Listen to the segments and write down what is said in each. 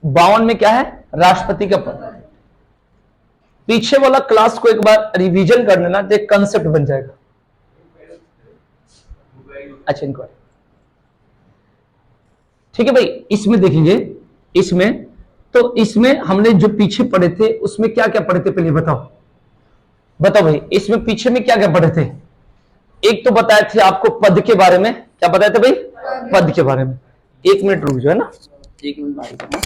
52 में क्या है? राष्ट्रपति का पद। पीछे वाला क्लास को एक बार रिवीजन कर लेना तो एक कंसेप्ट बन जाएगा। अच्छा, इंक्वायरी, ठीक है भाई। इसमें देखेंगे, इसमें तो इसमें हमने जो पीछे पढ़े थे उसमें क्या क्या पढ़े थे, पहले बताओ बताओ भाई। इसमें पीछे में क्या क्या पढ़े थे? एक तो बताए थे आपको पद के बारे में। क्या बताए थे भाई? पद के बारे में। एक मिनट रुक जाओ, है ना, एक मिनट।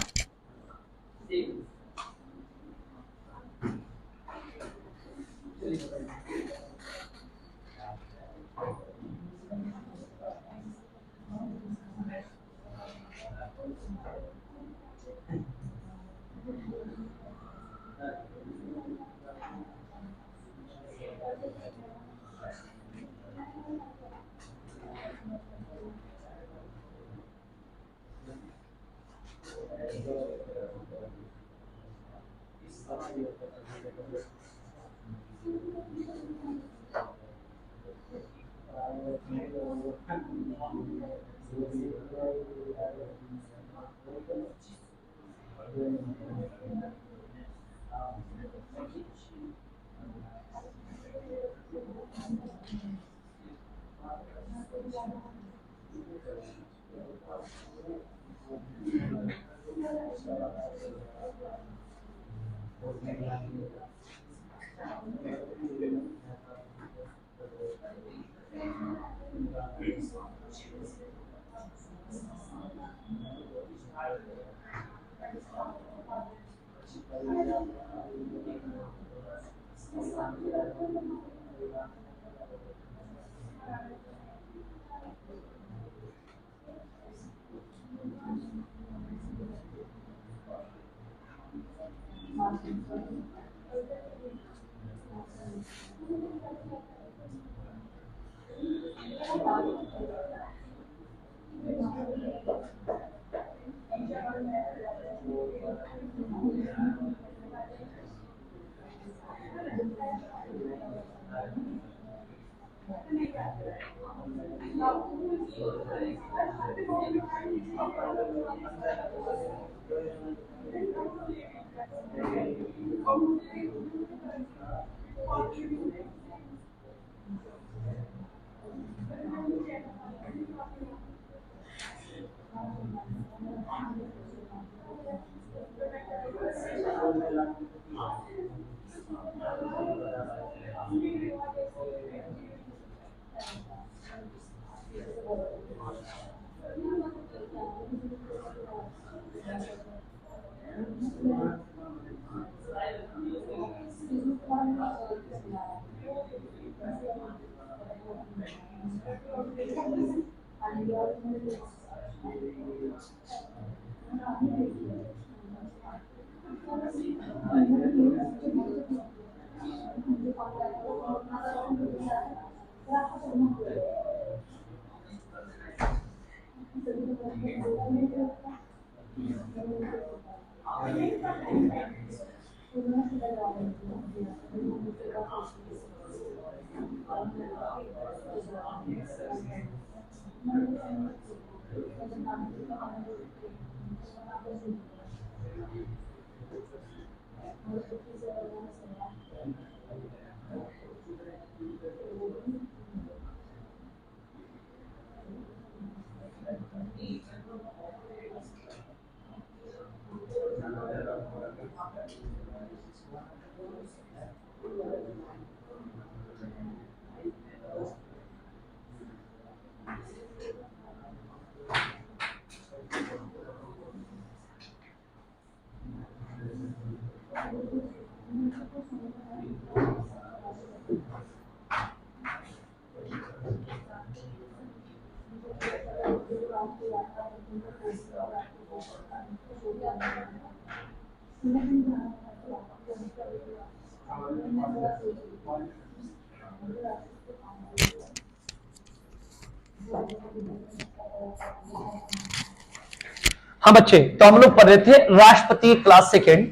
हाँ बच्चे, तो हम लोग पढ़ रहे थे राष्ट्रपति क्लास सेकेंड।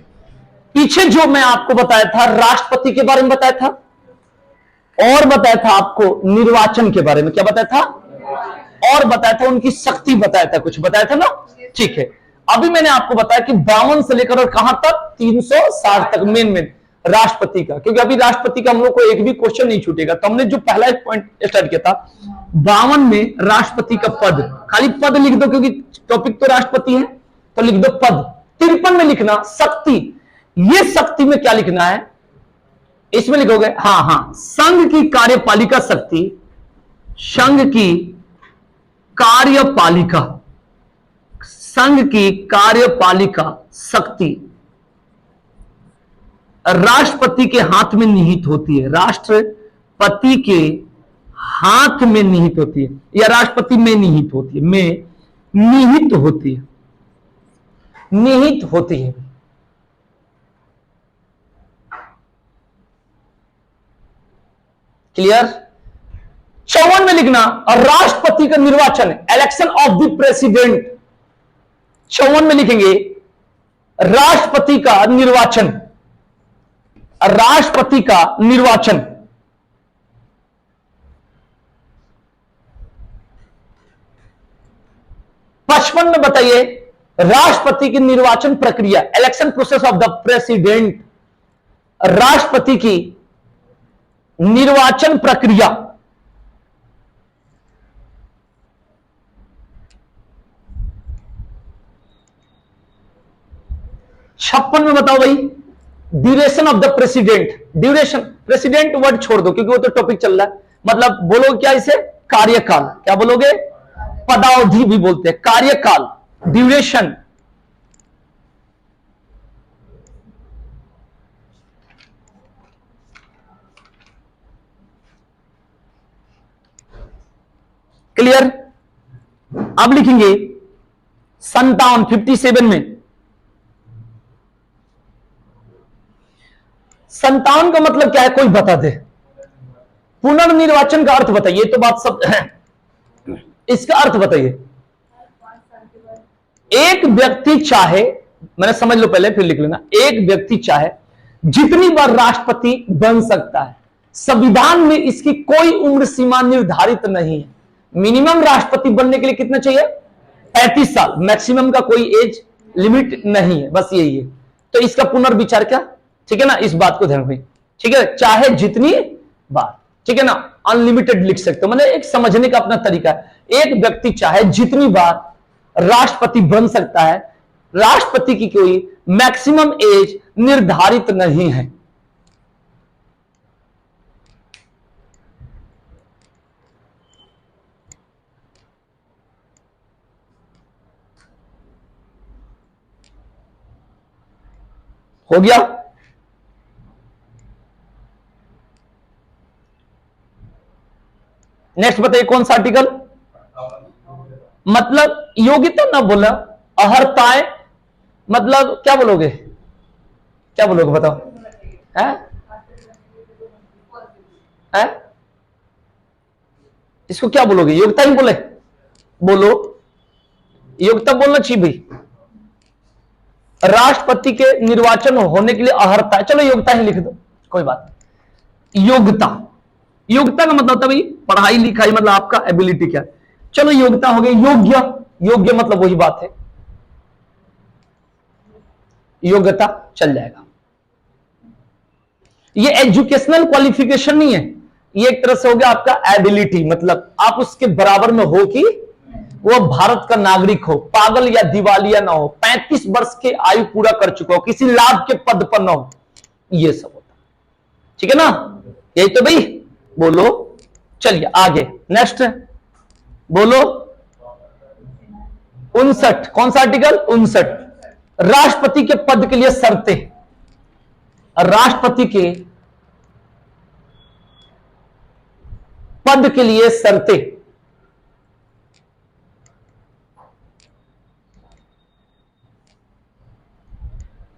पीछे जो मैं आपको बताया था राष्ट्रपति के बारे में बताया था, और बताया था आपको निर्वाचन के बारे में। क्या बताया था? और बताया था उनकी शक्ति बताया था, कुछ बताया था ना। ठीक है, अभी मैंने आपको बताया कि 52 से लेकर और कहां तक 360 तक मेन राष्ट्रपति का, क्योंकि अभी राष्ट्रपति का हम लोग को एक भी क्वेश्चन नहीं छूटेगा। तो हमने जो पहला एक पॉइंट स्टार्ट किया था 52 में राष्ट्रपति का पद, खाली पद लिख दो क्योंकि टॉपिक तो राष्ट्रपति है, तो लिख दो पद। 53 में लिखना शक्ति। ये शक्ति में क्या लिखना है इसमें लिखोगे, हां संघ की कार्यपालिका शक्ति, संघ की कार्यपालिका, संघ की कार्यपालिका शक्ति राष्ट्रपति के हाथ में निहित होती है, राष्ट्रपति के हाथ में निहित होती है या राष्ट्रपति में निहित होती है, में निहित होती है, निहित होती है। क्लियर? 54 में लिखना और राष्ट्रपति का निर्वाचन, इलेक्शन ऑफ द प्रेसिडेंट। 54 में लिखेंगे राष्ट्रपति का निर्वाचन, राष्ट्रपति का निर्वाचन। 55 में बताइए राष्ट्रपति की निर्वाचन प्रक्रिया, election process of the president, राष्ट्रपति की निर्वाचन प्रक्रिया। छप्पन में बताओ भाई duration of the president. Duration, president word छोड़ दो क्योंकि वो तो टॉपिक चल रहा है, मतलब बोलो क्या इसे, कार्यकाल। क्या बोलोगे? पदावधि भी बोलते हैं, कार्यकाल, ड्यूरेशन। क्लियर? अब लिखेंगे 57 में 57 का मतलब क्या है, कोई बता दे। पुनर्निर्वाचन का अर्थ बताइए, तो बात सब है, इसका अर्थ बताइए। एक व्यक्ति चाहे, मैंने समझ लो पहले फिर लिख लेना, एक व्यक्ति चाहे जितनी बार राष्ट्रपति बन सकता है। संविधान में इसकी कोई उम्र सीमा निर्धारित नहीं है। मिनिमम राष्ट्रपति बनने के लिए कितना चाहिए? 35 साल। मैक्सिमम का कोई एज लिमिट नहीं है, बस यही है। तो इसका पुनर्विचार क्या, ठीक है ना, इस बात को ध्यान रखें। ठीक है, चाहे जितनी बार, ठीक है ना, अनलिमिटेड लिख सकते हो, मतलब एक समझने का अपना तरीका है। एक व्यक्ति चाहे जितनी बार राष्ट्रपति बन सकता है, राष्ट्रपति की कोई मैक्सिमम एज निर्धारित नहीं है। हो गया? नेक्स्ट बताइए कौन सा आर्टिकल, मतलब योग्यता ना बोला, अहर्ताएं, मतलब क्या बोलोगे, क्या बोलोगे बताओ? है? है? इसको क्या बोलोगे? योग्यता ही बोले, बोलो योग्यता बोलना चाहिए भाई। राष्ट्रपति के निर्वाचन होने के लिए अहर्ता, चलो योग्यता ही लिख दो, कोई बात नहीं। योग्यता, योग्यता का मतलब होता है भाई पढ़ाई लिखाई, मतलब आपका एबिलिटी क्या है। चलो योग्यता हो गई। योग्य, योग्य मतलब वही बात है, योग्यता चल जाएगा। ये एजुकेशनल क्वालिफिकेशन नहीं है, ये एक तरह से हो गया आपका एबिलिटी, मतलब आप उसके बराबर में हो कि वो भारत का नागरिक हो, पागल या दिवालिया ना हो, 35 वर्ष के आयु पूरा कर चुका हो, किसी लाभ के पद पर ना हो, ये सब होता। ठीक है ना, यही तो भाई, बोलो। चलिए आगे नेक्स्ट बोलो। 59, कौन सा आर्टिकल? 59, राष्ट्रपति के पद के लिए शर्तें। राष्ट्रपति के पद के लिए शर्तें।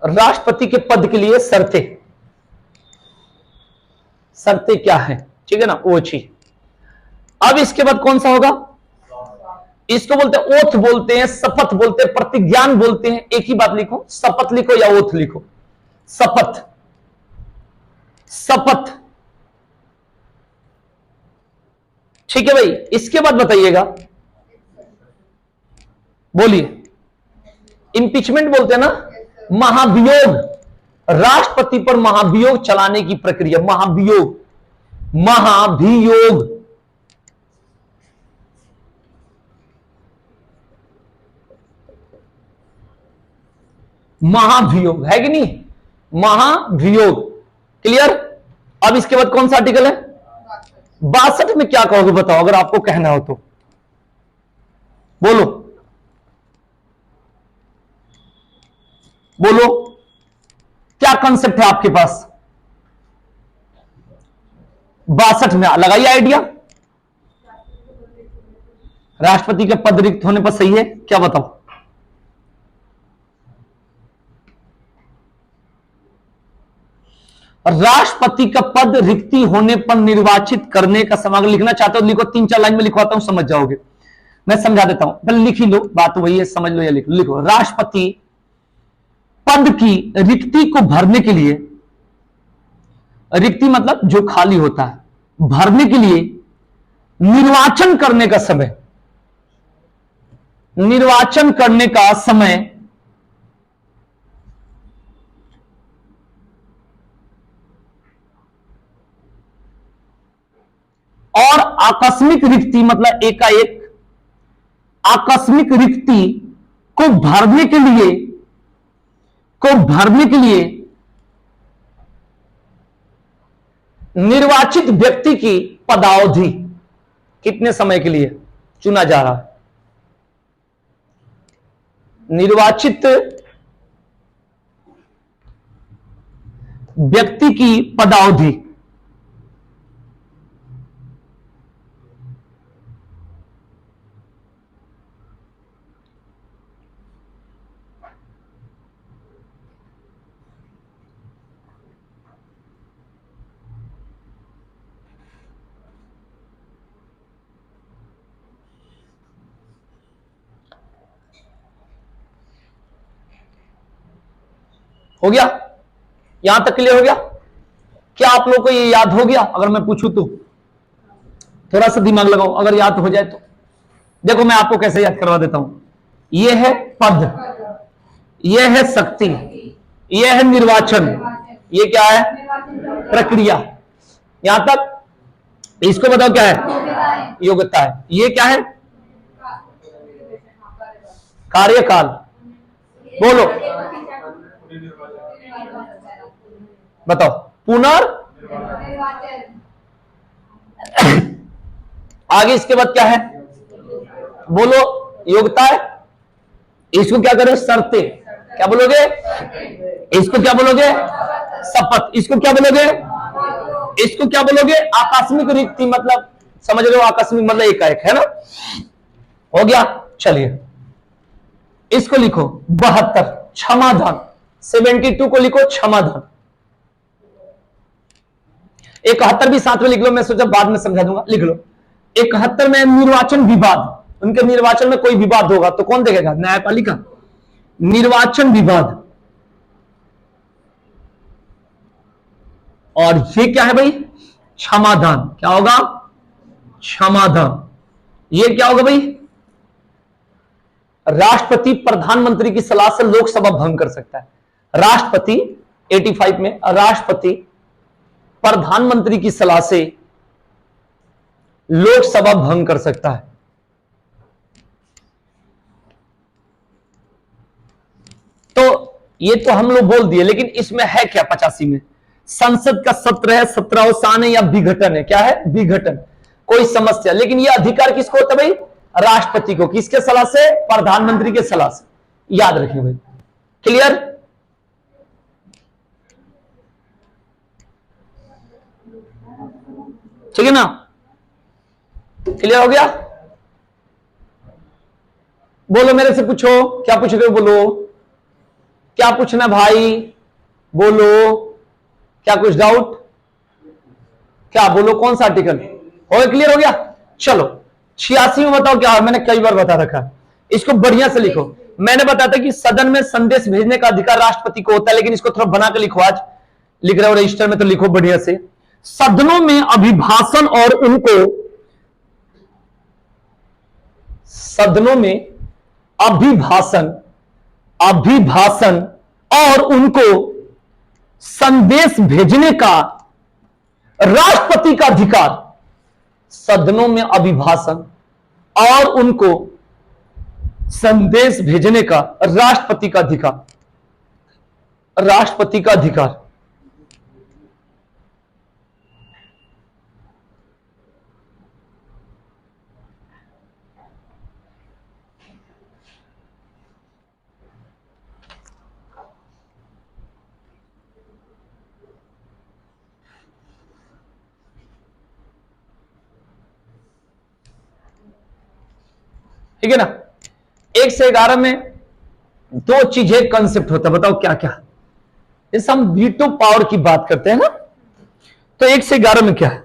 राष्ट्रपति के पद के लिए शर्तें, शर्तें क्या है, ठीक है ना, वो चीज। अब इसके बाद कौन सा होगा? इसको बोलते हैं ओथ बोलते हैं, शपथ बोलते हैं, प्रतिज्ञान बोलते हैं। एक ही बात लिखो, शपथ लिखो या ओथ लिखो। शपथ, शपथ, ठीक है भाई। इसके बाद बताइएगा, बोलिए। इंपीचमेंट बोलते हैं ना, महाभियोग, राष्ट्रपति पर महाभियोग चलाने की प्रक्रिया, महाभियोग, महाभियोग। महाभियोग है कि नहीं, महाभियोग। क्लियर। अब इसके बाद कौन सा आर्टिकल है, 62 में क्या कहोगे बताओ, अगर आपको कहना हो तो बोलो, बोलो क्या कंसेप्ट है आपके पास। 62 में लगाइए आइडिया। राष्ट्रपति के पद रिक्त होने पर सही है क्या बताओ। राष्ट्रपति का पद रिक्ति होने पर निर्वाचित करने का समय, अगर लिखना चाहते हो लिखो, 3-4 लाइन में लिखवाता हूं, समझ जाओगे। मैं समझा देता हूं, पहले लिख ही लो, बात वही है, समझ लो या लिख लो। लिखो, राष्ट्रपति पद की रिक्ति को भरने के लिए, रिक्ति मतलब जो खाली होता है, भरने के लिए निर्वाचन करने का समय, निर्वाचन करने का समय और आकस्मिक रिक्ति मतलब एकाएक आकस्मिक रिक्ति को भरने के लिए निर्वाचित व्यक्ति की पदावधि कितने समय के लिए चुना जा रहा है। निर्वाचित व्यक्ति की पदावधि हो गया, यहां तक क्लियर हो गया। क्या आप लोगों को ये याद हो गया, अगर मैं पूछूं तो थोड़ा सा दिमाग लगाओ, अगर याद हो जाए तो। देखो मैं आपको कैसे याद करवा देता हूं। ये है पद, ये है शक्ति, ये है निर्वाचन, ये क्या है प्रक्रिया, यहां तक। इसको बताओ क्या है, योग्यता है। ये क्या है, कार्यकाल। बोलो बताओ, आगे इसके बाद क्या है, बोलो योग्यता है। इसको क्या करो, शर्तें। क्या बोलोगे, इसको क्या बोलोगे, शपथ। इसको क्या बोलोगे, इसको क्या बोलोगे, आकस्मिक रिक्ति मतलब समझ रहे हो, आकस्मिक मतलब एकाएक, है ना। हो गया, चलिए इसको लिखो 72 क्षमादान। 72 को लिखो क्षमादान। 71 भी साथ में लिख लो, मैं सोचा बाद में समझा दूंगा, लिख लो। 71 में निर्वाचन विवाद, उनके निर्वाचन में कोई विवाद होगा तो कौन देखेगा, न्यायपालिका। निर्वाचन विवाद, और ये क्या है भाई, क्षमादान। क्या होगा, क्षमादान। ये क्या होगा भाई, राष्ट्रपति प्रधानमंत्री की सलाह से लोकसभा भंग कर सकता है। राष्ट्रपति 85 में राष्ट्रपति प्रधानमंत्री की सलाह से लोकसभा भंग कर सकता है। तो ये तो हम लोग बोल दिए, लेकिन इसमें है क्या 85 में, संसद का सत्र है, सत्रावसान है या विघटन है। क्या है, विघटन, कोई समस्या। लेकिन ये अधिकार किसको होता है भाई, राष्ट्रपति को। किसके सलाह से, प्रधानमंत्री के सलाह से। याद रखिए भाई, क्लियर। ठीक है ना, क्लियर हो गया। बोलो मेरे से पूछो, क्या पूछ रहे हो, बोलो क्या पूछना भाई, बोलो क्या कुछ डाउट, क्या बोलो, कौन सा आर्टिकल हो गया, क्लियर हो गया। चलो 86 में बताओ क्या है, मैंने कई बार बता रखा है, इसको बढ़िया से लिखो। मैंने बताया था कि सदन में संदेश भेजने का अधिकार राष्ट्रपति को होता है, लेकिन इसको थोड़ा बना के लिखो, आज लिख रहे हो रजिस्टर में तो लिखो बढ़िया से। सदनों में अभिभाषण और उनको, सदनों में अभिभाषण अभिभाषण और उनको संदेश भेजने का राष्ट्रपति का अधिकार। सदनों में अभिभाषण और उनको संदेश भेजने का राष्ट्रपति का अधिकार, राष्ट्रपति का अधिकार। ठीक है ना। 1 से 11 में 2 चीजें कंसेप्ट होता है, बताओ क्या क्या। जैसे हम वीटो पावर की बात करते हैं ना, तो 1 से 11 में क्या है।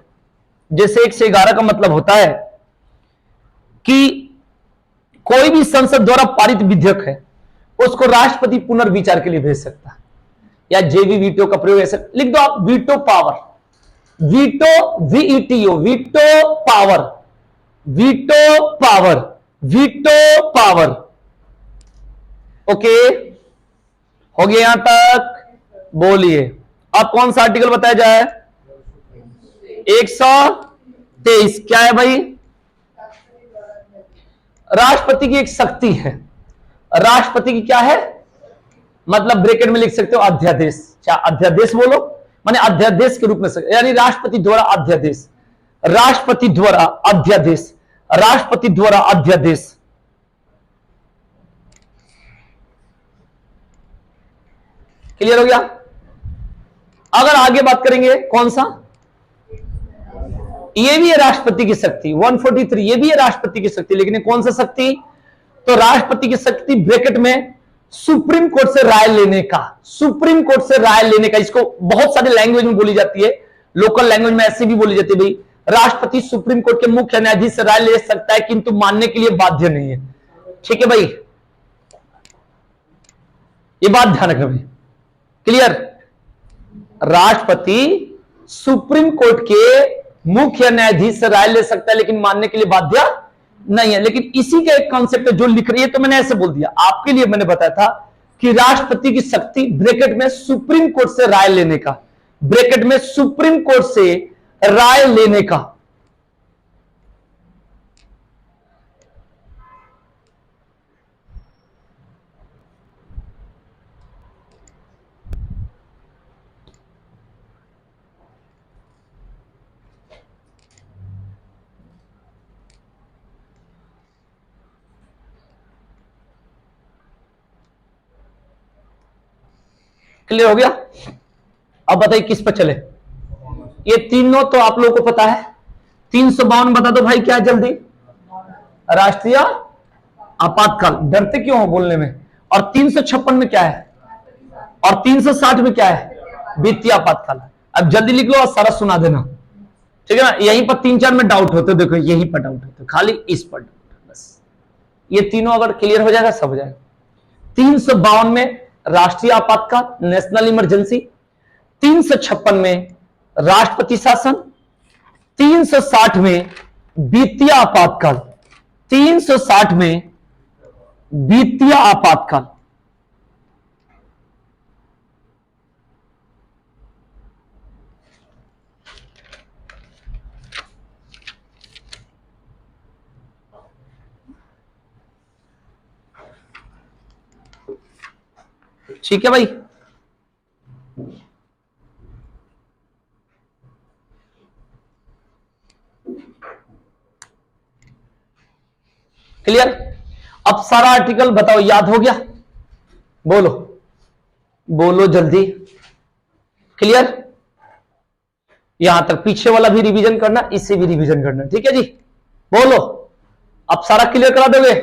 जैसे 1 से 11 का मतलब होता है कि कोई भी संसद द्वारा पारित विधेयक है उसको राष्ट्रपति पुनर्विचार के लिए भेज सकता है, या जेवी वीटो का प्रयोग ऐसे लिख दो आप, veto power, veto V E T O, veto power, veto power, veto power. Okay, हो गया यहां तक? बोलिए अब कौन सा आर्टिकल बताया जाए? 123 क्या है भाई? राष्ट्रपति की एक शक्ति है। राष्ट्रपति की क्या है? मतलब ब्रैकेट में लिख सकते हो अध्यादेश, चाहे अध्यादेश बोलो, माने अध्यादेश के रूप में, यानी राष्ट्रपति द्वारा अध्यादेश, राष्ट्रपति द्वारा अध्यादेश, राष्ट्रपति द्वारा अध्यादेश। क्लियर हो गया? अगर आगे बात करेंगे कौन सा, ये भी है राष्ट्रपति की शक्ति, 143 ये भी है राष्ट्रपति की शक्ति, लेकिन कौन सा शक्ति? तो राष्ट्रपति की शक्ति ब्रैकेट में सुप्रीम कोर्ट से राय लेने का, सुप्रीम कोर्ट से राय लेने का। इसको बहुत सारे लैंग्वेज में बोली जाती है, लोकल लैंग्वेज में ऐसे भी बोली जाती है, भाई राष्ट्रपति सुप्रीम कोर्ट के मुख्य न्यायाधीश से राय ले सकता है किंतु मानने के लिए बाध्य नहीं है। ठीक है भाई, ये बात ध्यान रखना भाई। क्लियर? राष्ट्रपति सुप्रीम कोर्ट के मुख्य न्यायाधीश से राय ले सकता है लेकिन मानने के लिए बाध्य नहीं है। लेकिन इसी का एक कॉन्सेप्ट जो लिख रही है, तो मैंने ऐसे बोल दिया आपके लिए, मैंने बताया था कि राष्ट्रपति की शक्ति ब्रैकेट में सुप्रीम कोर्ट से राय लेने का, ब्रैकेट में सुप्रीम कोर्ट से राय लेने का। क्लियर हो गया? अब बताइए किस पर चले। ये तीनों तो आप लोगों को पता है। 352 बता दो भाई, क्या है जल्दी? राष्ट्रीय आपातकाल। डरते क्यों हो बोलने में? और 356 में क्या है? और 360 में क्या है? वित्तीय आपातकाल। अब जल्दी लिख लो और सारा सुना देना, ठीक है ना। यहीं पर 3-4 में डाउट होते, देखो यहीं पर डाउट होते, खाली इस पर डाउट, बस ये तीनों अगर क्लियर हो जाएगा सब हो जाएगा। 352 में राष्ट्रीय आपातकाल, नेशनल इमरजेंसी। 356 में राष्ट्रपति शासन। 360 में वित्तीय आपातकाल। 360 में वित्तीय आपातकाल। ठीक है भाई? क्लियर? अब सारा आर्टिकल बताओ, याद हो गया? बोलो बोलो जल्दी। क्लियर? यहां तक पीछे वाला भी रिवीजन करना, इससे भी रिवीजन करना, ठीक है जी? बोलो, अब सारा क्लियर करा दोगे?